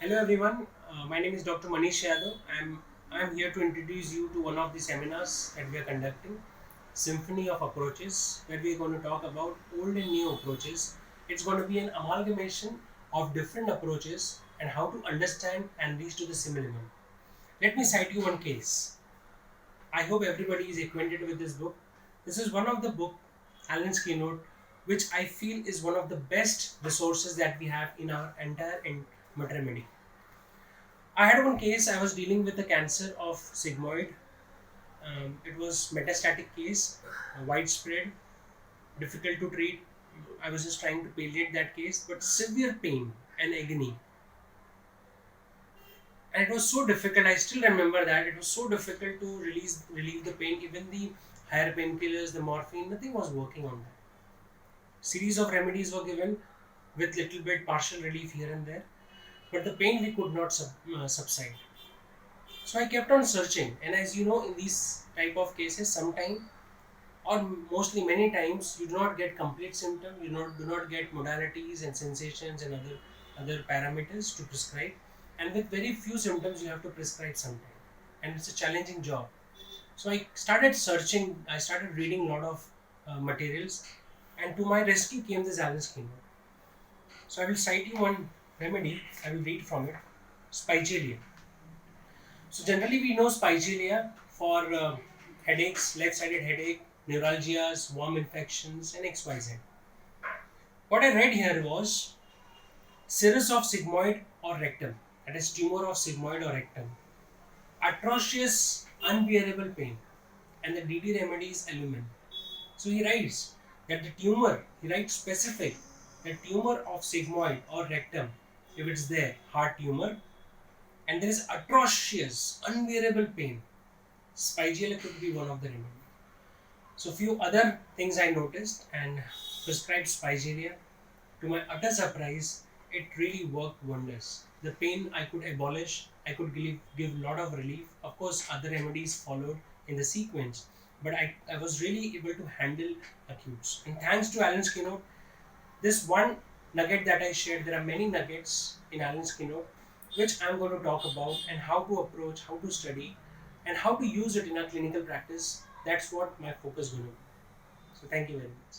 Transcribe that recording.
Hello everyone, my name is Dr. Manish Yadav. I'm here to introduce you to one of the seminars that we are conducting, Symphony of Approaches, where we are going to talk about old and new approaches. It's going to be an amalgamation of different approaches and how to understand and reach to the similar one. Let me cite you one case. I hope everybody is acquainted with this book. This is one of the book, Alan's Keynote, which I feel is one of the best resources that we have in our entire maternity. I had one case. I was dealing with the cancer of sigmoid. It was metastatic case, widespread, difficult to treat. I was just trying to palliate that case, but severe pain and agony. And it was so difficult. I still remember that it was so difficult to relieve the pain. Even the higher painkillers, the morphine, nothing was working on that. Series of remedies were given with little bit partial relief here and there, but the pain we could not subside. So I kept on searching, and as you know, in these type of cases, sometime or mostly many times, you do not get complete symptom. You do not get modalities and sensations and other parameters to prescribe, and with very few symptoms, you have to prescribe sometime, and it's a challenging job. So I started searching. I started reading a lot of materials, and to my rescue came this Alice Keynote. So I will cite you one remedy. I will read from it. Spigelia. So generally we know spigelia for headaches, left-sided headache, neuralgias, worm infections, and XYZ. What I read here was serous of sigmoid or rectum, that is tumor of sigmoid or rectum, atrocious, unbearable pain, and the DD remedy is alumen. So he writes that the tumor, he writes specific, the tumor of sigmoid or rectum, if it's there, heart tumor, and there is atrocious, unbearable pain, Spigelia could be one of the remedy. So few other things I noticed and prescribed Spigelia. To my utter surprise, it really worked wonders. The pain I could abolish, I could give a lot of relief. Of course, other remedies followed in the sequence, but I was really able to handle acutes. And thanks to Alan's Keynote, this one nugget that I shared, there are many nuggets in Alan's Keynote, which I'm going to talk about and how to approach, how to study, and how to use it in a clinical practice. That's what my focus is going to be. So thank you very much.